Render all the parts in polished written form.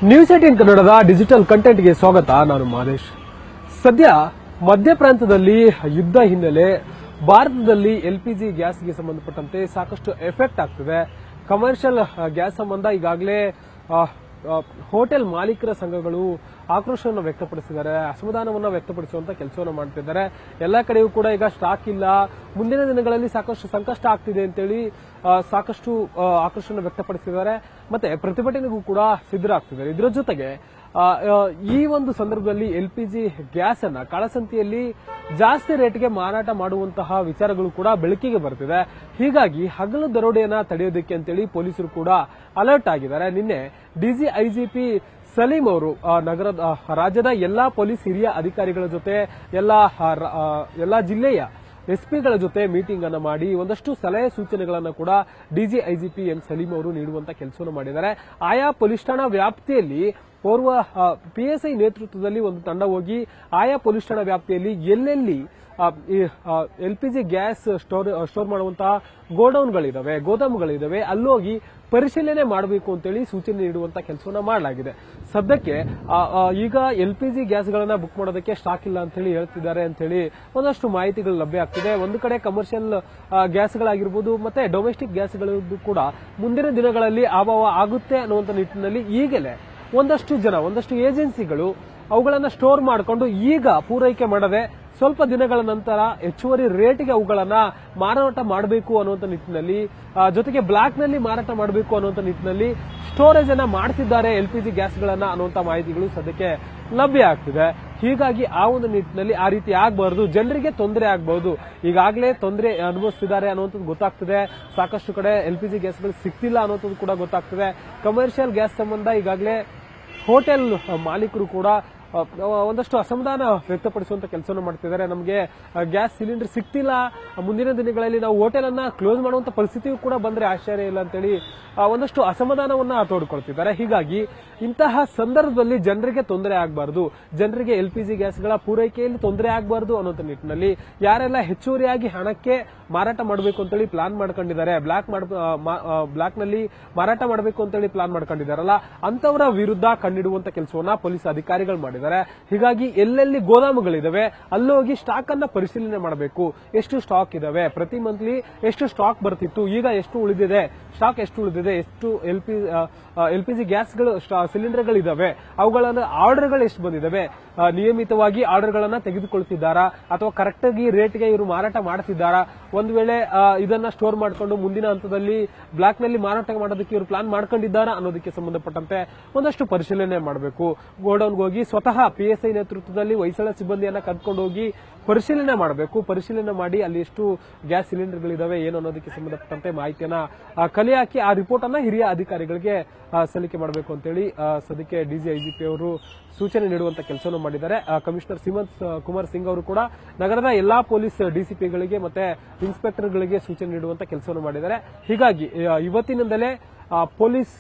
News 18 ಕನ್ನಡದ digital ಕಂಟೆಂಟ್ಗೆ ಸ್ವಾಗತ. ನಾನು ಮಾದೇಶ್. ಸದ್ಯ ಮಧ್ಯ ಪ್ರಾಂತದಲ್ಲಿ ಯುದ್ಧ ಹಿನ್ನೆಲೆ ಭಾರತದಲ್ಲಿ ಎಲ್ಪಿಜಿ ಗ್ಯಾಸ್ಗೆ ಸಂಬಂಧಪಟ್ಟಂತೆ ಸಾಕಷ್ಟು ಎಫೆಕ್ಟ್ ಆಗ್ತಿದೆ. ಕಮರ್ಷಿಯಲ್ ಗ್ಯಾಸ್ ಸಂಬಂಧ ಈಗಾಗಲೇ ಹೋಟೆಲ್ ಮಾಲೀಕರ ಸಂಘಗಳು ಆಕ್ರೋಶವನ್ನು ವ್ಯಕ್ತಪಡಿಸಿದ್ದಾರೆ, ಅಸಮಾಧಾನವನ್ನು ವ್ಯಕ್ತಪಡಿಸುವಂತ ಕೆಲಸವನ್ನು ಮಾಡ್ತಿದ್ದಾರೆ. ಎಲ್ಲ ಕಡೆಯೂ ಕೂಡ ಈಗ ಸ್ಟಾಕ್ ಇಲ್ಲ, ಮುಂದಿನ ದಿನಗಳಲ್ಲಿ ಸಾಕಷ್ಟು ಸಂಕಷ್ಟ ಆಗ್ತಿದೆ ಅಂತೇಳಿ ಸಾಕಷ್ಟು ಆಕ್ರೋಶವನ್ನು ವ್ಯಕ್ತಪಡಿಸಿದ್ದಾರೆ. ಮತ್ತೆ ಪ್ರತಿಭಟನೆಗೂ ಕೂಡ ಸಿದ್ಧರಾಗ್ತಿದ್ದಾರೆ. ಇದರ ಜೊತೆಗೆ ಈ ಒಂದು ಸಂದರ್ಭದಲ್ಲಿ ಎಲ್ಪಿಜಿ ಗ್ಯಾಸ್ ಅನ್ನ ಕಾಳಸಂತೆಯಲ್ಲಿ ಜಾಸ್ತಿ ರೇಟ್ಗೆ ಮಾರಾಟ ಮಾಡುವಂತಹ ವಿಚಾರಗಳು ಕೂಡ ಬೆಳಕಿಗೆ ಬರ್ತಿದೆ. ಹೀಗಾಗಿ ಹಗಲು ದರೋಡೆಯನ್ನ ತಡೆಯೋದಕ್ಕೆ ಅಂತೇಳಿ ಪೊಲೀಸರು ಕೂಡ ಅಲರ್ಟ್ ಆಗಿದ್ದಾರೆ. ನಿನ್ನೆ ಡಿಜಿಐಜಿಪಿ ಸಲೀಂ ಅವರು ರಾಜ್ಯದ ಎಲ್ಲಾ ಪೊಲೀಸ್ ಹಿರಿಯ ಅಧಿಕಾರಿಗಳ ಜೊತೆ ಎಲ್ಲಾ ಜಿಲ್ಲೆಯ ಎಸ್ಪಿಗಳ ಜೊತೆ ಮೀಟಿಂಗ್ ಅನ್ನು ಮಾಡಿ ಒಂದಷ್ಟು ಸಲಹೆ ಸೂಚನೆಗಳನ್ನು ಕೂಡ ಡಿಜಿಐಜಿಪಿ ಎಂ ಸಲೀಂ ಅವರು ನೀಡುವಂತ ಕೆಲಸವನ್ನು ಮಾಡಿದ್ದಾರೆ. ಆಯಾ ಪೊಲೀಸ್ ಠಾಣಾ ವ್ಯಾಪ್ತಿಯಲ್ಲಿ ಓರ್ವ ಪಿಎಸ್ಐ ನೇತೃತ್ವದಲ್ಲಿ ಒಂದು ತಂಡ ಹೋಗಿ ಆಯಾ ಪೊಲೀಸ್ ಠಾಣಾ ವ್ಯಾಪ್ತಿಯಲ್ಲಿ ಎಲ್ಲೆಲ್ಲಿ ಎಲ್ಪಿಜಿ ಗ್ಯಾಸ್ ಸ್ಟೋರ್ ಮಾಡುವಂತಹ ಗೋದಾಮುಗಳಿದಾವೆ ಅಲ್ಲೋಗಿ ಪರಿಶೀಲನೆ ಮಾಡಬೇಕು ಅಂತೇಳಿ ಸೂಚನೆ ನೀಡುವಂತ ಕೆಲಸವನ್ನ ಮಾಡಲಾಗಿದೆ. ಸದ್ಯಕ್ಕೆ ಈಗ ಎಲ್ಪಿಜಿ ಗ್ಯಾಸ್ಗಳನ್ನ ಬುಕ್ ಮಾಡೋದಕ್ಕೆ ಸ್ಟಾಕ್ ಇಲ್ಲ ಅಂತ ಹೇಳಿ ಹೇಳ್ತಿದ್ದಾರೆ ಅಂತ ಹೇಳಿ ಒಂದಷ್ಟು ಮಾಹಿತಿಗಳು ಲಭ್ಯ ಆಗ್ತಿದೆ. ಒಂದು ಕಡೆ ಕಮರ್ಷಿಯಲ್ ಗ್ಯಾಸ್ಗಳಾಗಿರ್ಬೋದು ಮತ್ತೆ ಡೊಮೆಸ್ಟಿಕ್ ಗ್ಯಾಸ್ಗಳದ್ದು ಕೂಡ ಮುಂದಿನ ದಿನಗಳಲ್ಲಿ ಅಭಾವ ಆಗುತ್ತೆ ಅನ್ನುವಂತ ನಿಟ್ಟಿನಲ್ಲಿ ಈಗಲೇ ಒಂದಷ್ಟು ಏಜೆನ್ಸಿಗಳು ಅವುಗಳನ್ನ ಸ್ಟೋರ್ ಮಾಡಿಕೊಂಡು ಈಗ ಪೂರೈಕೆ ಮಾಡದೆ ಸ್ವಲ್ಪ ದಿನಗಳ ನಂತರ ಹೆಚ್ಚುವರಿ ರೇಟ್ಗೆ ಅವುಗಳನ್ನ ಮಾರಾಟ ಮಾಡಬೇಕು ಅನ್ನುವಂತ ನಿಟ್ಟಿನಲ್ಲಿ, ಜೊತೆಗೆ ಬ್ಲಾಕ್ ನಲ್ಲಿ ಮಾರಾಟ ಮಾಡಬೇಕು ಅನ್ನುವಂತ ನಿಟ್ಟಿನಲ್ಲಿ ಸ್ಟೋರೇಜ್ ಅನ್ನ ಮಾಡ್ತಿದ್ದಾರೆ ಎಲ್ಪಿಜಿ ಗ್ಯಾಸ್ಗಳನ್ನ ಅನ್ನುವಂತ ಮಾಹಿತಿಗಳು ಸದ್ಯಕ್ಕೆ ಲಭ್ಯ ಆಗ್ತಿದೆ. ಹೀಗಾಗಿ ಆ ಒಂದು ನಿಟ್ಟಿನಲ್ಲಿ ಆ ರೀತಿ ಆಗಬಾರದು, ಜನರಿಗೆ ತೊಂದರೆ ಆಗಬಹುದು. ಈಗಾಗಲೇ ತೊಂದರೆ ಅನುಭವಿಸ್ತಿದ್ದಾರೆ ಅನ್ನುವಂಥದ್ದು ಗೊತ್ತಾಗ್ತಿದೆ. ಸಾಕಷ್ಟು ಕಡೆ ಎಲ್ಪಿಜಿ ಗ್ಯಾಸ್ಗಳು ಸಿಗ್ತಿಲ್ಲ ಅನ್ನುವಂಥದ್ದು ಕೂಡ ಗೊತ್ತಾಗ್ತಿದೆ. ಕಮರ್ಷಿಯಲ್ ಗ್ಯಾಸ್ ಸಂಬಂಧ ಈಗಾಗಲೇ ಹೋಟೆಲ್ ಮಾಲೀಕರು ಕೂಡ ಒಂದಷ್ಟು ಅಸಮಾಧಾನ ವ್ಯಕ್ತಪಡಿಸುವಂತ ಕೆಲಸವನ್ನು ಮಾಡ್ತಿದ್ದಾರೆ. ನಮಗೆ ಗ್ಯಾಸ್ ಸಿಲಿಂಡರ್ ಸಿಗ್ತಿಲ್ಲ, ಮುಂದಿನ ದಿನಗಳಲ್ಲಿ ನಾವು ಹೋಟೆಲ್ ಅನ್ನ ಕ್ಲೋಸ್ ಮಾಡುವಂತ ಪರಿಸ್ಥಿತಿಯೂ ಕೂಡ ಬಂದ್ರೆ ಆಶ್ಚರ್ಯ ಇಲ್ಲ ಅಂತೇಳಿ ಒಂದಷ್ಟು ಅಸಮಾಧಾನವನ್ನ ತೋಡ್ಕೊಳ್ತಿದ್ದಾರೆ. ಹೀಗಾಗಿ ಇಂತಹ ಸಂದರ್ಭದಲ್ಲಿ ಜನರಿಗೆ ತೊಂದರೆ ಆಗಬಾರದು, ಜನರಿಗೆ ಎಲ್ಪಿಜಿ ಗ್ಯಾಸ್ಗಳ ಪೂರೈಕೆಯಲ್ಲಿ ತೊಂದರೆ ಆಗಬಾರದು ಅನ್ನೋ ನಿಟ್ಟಿನಲ್ಲಿ ಯಾರೆಲ್ಲ ಹೆಚ್ಚುವರಿಯಾಗಿ ಹಣಕ್ಕೆ ಮಾರಾಟ ಮಾಡಬೇಕು ಅಂತೇಳಿ ಪ್ಲಾನ್ ಮಾಡ್ಕೊಂಡಿದ್ದಾರೆ, ಬ್ಲಾಕ್ ನಲ್ಲಿ ಮಾರಾಟ ಮಾಡಬೇಕು ಅಂತೇಳಿ ಪ್ಲಾನ್ ಮಾಡ್ಕೊಂಡಿದ್ದಾರಲ್ಲ ಅಂತವರ ವಿರುದ್ಧ ಕಂಡಿಡುವಂತ ಕೆಲಸವನ್ನ ಪೊಲೀಸ್ ಅಧಿಕಾರಿಗಳು ಮಾಡಿದ್ದಾರೆ. ಹೀಗಾಗಿ ಎಲ್ಲೆಲ್ಲಿ ಗೋದಾಮುಗಳಿದಾವೆ ಅಲ್ಲೋಗಿ ಸ್ಟಾಕ್ ಅನ್ನ ಪರಿಶೀಲನೆ ಮಾಡಬೇಕು. ಎಷ್ಟು ಸ್ಟಾಕ್ ಇದಾವೆ, ಪ್ರತಿ ಮಂತ್ಲಿ ಎಷ್ಟು ಸ್ಟಾಕ್ ಬರ್ತಿತ್ತು, ಈಗ ಎಷ್ಟು ಉಳಿದಿದೆ, ಸ್ಟಾಕ್ ಎಷ್ಟು ಉಳಿದಿದೆ, ಎಷ್ಟು ಎಲ್ಪಿಜಿ ಗ್ಯಾಸ್ಗಳು ಸಿಲಿಂಡರ್ಗಳಿದಾವೆ, ಅವುಗಳನ್ನ ಆರ್ಡರ್ಗಳು ಎಷ್ಟು ಬಂದಿದ್ದಾವೆ, ನಿಯಮಿತವಾಗಿ ಆರ್ಡರ್ಗಳನ್ನ ತೆಗೆದುಕೊಳ್ತಿದ್ದಾರಾ ಅಥವಾ ಕರೆಕ್ಟ್ ಆಗಿ ರೇಟ್ಗೆ ಇವರು ಮಾರಾಟ ಮಾಡ್ತಿದ್ದಾರಾ, ಒಂದು ವೇಳೆ ಇದನ್ನ ಸ್ಟೋರ್ ಮಾಡಿಕೊಂಡು ಮುಂದಿನ ಹಂತದಲ್ಲಿ ಬ್ಲಾಕ್ ನಲ್ಲಿ ಮಾರಾಟ ಮಾಡೋದಕ್ಕೆ ಇವರು ಪ್ಲಾನ್ ಮಾಡ್ಕೊಂಡಿದ್ದಾರಾ ಅನ್ನೋದಕ್ಕೆ ಸಂಬಂಧಪಟ್ಟಂತೆ ಒಂದಷ್ಟು ಪರಿಶೀಲನೆ ಮಾಡಬೇಕು. ಗೋಡೌನ್ಗೆ ಹೋಗಿ ಸ್ವತಃ ಪಿಎಸ್ಐ ನೇತೃತ್ವದಲ್ಲಿ ಹೊಯ್ಸಳ ಸಿಬ್ಬಂದಿಯನ್ನ ಕರ್ಕೊಂಡು ಹೋಗಿ ಪರಿಶೀಲನೆ ಮಾಡಬೇಕು. ಪರಿಶೀಲನೆ ಮಾಡಿ ಅಲ್ಲಿ ಎಷ್ಟು ಗ್ಯಾಸ್ ಸಿಲಿಂಡರ್ಗಳಿದಾವೆ ಏನು ಅನ್ನೋದಕ್ಕೆ ಸಂಬಂಧಪಟ್ಟಂತೆ ಮಾಹಿತಿಯನ್ನ ಕಲೆ ಹಾಕಿ ಆ ರಿಪೋರ್ಟ್ ಅನ್ನ ಹಿರಿಯ ಅಧಿಕಾರಿಗಳಿಗೆ ಸಲ್ಲಿಕೆ ಮಾಡಬೇಕು ಅಂತೇಳಿ ಸದ್ಯಕ್ಕೆ ಡಿಜಿಐಜಿಪಿ ಅವರು ಸೂಚನೆ ನೀಡುವಂತ ಕೆಲಸವನ್ನು ಮಾಡಿದ್ದಾರೆ. ಕಮಿಷನರ್ ಸಿಮಂತ್ ಕುಮಾರ್ ಸಿಂಗ್ ಅವರು ಕೂಡ ನಗರದ ಎಲ್ಲಾ ಪೊಲೀಸ್ ಡಿಸಿಪಿಗಳಿಗೆ ಮತ್ತೆ ಇನ್ಸ್ಪೆಕ್ಟರ್ಗಳಿಗೆ ಸೂಚನೆ ನೀಡುವಂತ ಕೆಲಸವನ್ನು ಮಾಡಿದ್ದಾರೆ. ಹೀಗಾಗಿ ಇವತ್ತಿನಿಂದಲೇ ಪೊಲೀಸ್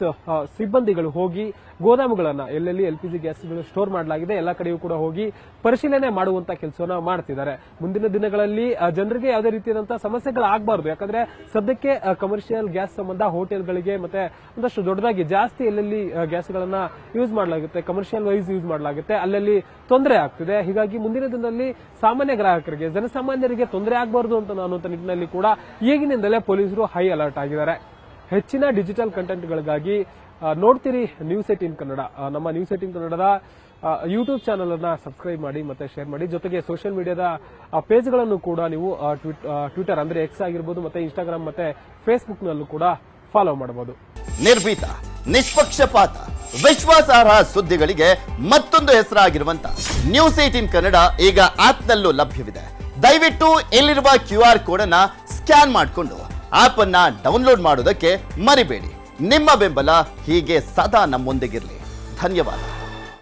ಸಿಬ್ಬಂದಿಗಳು ಹೋಗಿ ಗೋದಾಮುಗಳನ್ನ ಎಲ್ಲೆಲ್ಲಿ ಎಲ್ಪಿಜಿ ಗ್ಯಾಸ್ಗಳು ಸ್ಟೋರ್ ಮಾಡಲಾಗಿದೆ ಎಲ್ಲ ಕಡೆಯೂ ಕೂಡ ಹೋಗಿ ಪರಿಶೀಲನೆ ಮಾಡುವಂತ ಕೆಲಸವನ್ನ ಮಾಡ್ತಿದ್ದಾರೆ. ಮುಂದಿನ ದಿನಗಳಲ್ಲಿ ಜನರಿಗೆ ಯಾವುದೇ ರೀತಿಯಾದಂತಹ ಸಮಸ್ಯೆಗಳಾಗಬಾರದು. ಯಾಕಂದ್ರೆ ಸದ್ಯಕ್ಕೆ ಕಮರ್ಷಿಯಲ್ ಗ್ಯಾಸ್ ಸಂಬಂಧ ಹೋಟೆಲ್ಗಳಿಗೆ ಮತ್ತೆ ಒಂದಷ್ಟು ದೊಡ್ಡದಾಗಿ ಜಾಸ್ತಿ ಎಲ್ಲೆಲ್ಲಿ ಗ್ಯಾಸ್ಗಳನ್ನ ಯೂಸ್ ಮಾಡಲಾಗುತ್ತೆ, ಕಮರ್ಷಿಯಲ್ ವೈಸ್ ಯೂಸ್ ಮಾಡಲಾಗುತ್ತೆ, ಅಲ್ಲಲ್ಲಿ ತೊಂದರೆ ಆಗ್ತಿದೆ. ಹೀಗಾಗಿ ಮುಂದಿನ ದಿನದಲ್ಲಿ ಸಾಮಾನ್ಯ ಗ್ರಾಹಕರಿಗೆ, ಜನಸಾಮಾನ್ಯರಿಗೆ ತೊಂದರೆ ಆಗಬಾರದು ಅಂತ ಅನ್ನುವಂತ ನಿಟ್ಟಿನಲ್ಲಿ ಕೂಡ ಈಗಿನಿಂದಲೇ ಪೊಲೀಸರು ಹೈ ಅಲರ್ಟ್ ಆಗಿದ್ದಾರೆ. ಹೆಚ್ಚಿನ ಡಿಜಿಟಲ್ ಕಂಟೆಂಟ್ಗಳಿಗಾಗಿ ನೋಡ್ತೀರಿ ನ್ಯೂಸ್ 18 ಕನ್ನಡ. ನಮ್ಮ ನ್ಯೂಸ್ 18 ಕನ್ನಡದ ಯೂಟ್ಯೂಬ್ ಚಾನಲ್ ಅನ್ನ ಸಬ್ಸ್ಕ್ರೈಬ್ ಮಾಡಿ ಮತ್ತೆ ಶೇರ್ ಮಾಡಿ. ಜೊತೆಗೆ ಸೋಷಿಯಲ್ ಮೀಡಿಯಾದ ಪೇಜ್ಗಳನ್ನು ಕೂಡ ನೀವು ಟ್ವಿಟರ್ ಅಂದ್ರೆ ಎಕ್ಸ್ ಆಗಿರ್ಬೋದು ಮತ್ತೆ ಇನ್ಸ್ಟಾಗ್ರಾಮ್ ಮತ್ತೆ ಫೇಸ್ಬುಕ್ ನಲ್ಲೂ ಕೂಡ ಫಾಲೋ ಮಾಡಬಹುದು. ನಿರ್ಭೀತ, ನಿಷ್ಪಕ್ಷಪಾತ, ವಿಶ್ವಾಸಾರ್ಹ ಸುದ್ದಿಗಳಿಗೆ ಮತ್ತೊಂದು ಹೆಸರಾಗಿರುವಂತ ನ್ಯೂಸ್ 18 ಕನ್ನಡ ಈಗ ಆಪ್ನಲ್ಲೂ ಲಭ್ಯವಿದೆ. ದಯವಿಟ್ಟು ಇಲ್ಲಿರುವ QR ಕೋಡ್ ಅನ್ನ ಸ್ಕ್ಯಾನ್ ಮಾಡಿಕೊಂಡು ಆಪ್ ಅನ್ನ ಡೌನ್ಲೋಡ್ ಮಾಡೋದಕ್ಕೆ ಮರಿಬೇಡಿ. ನಿಮ್ಮ ಬೆಂಬಲ ಹೀಗೆ ಸದಾ ನಮ್ಮೊಂದಿಗಿರಲಿ. ಧನ್ಯವಾದ.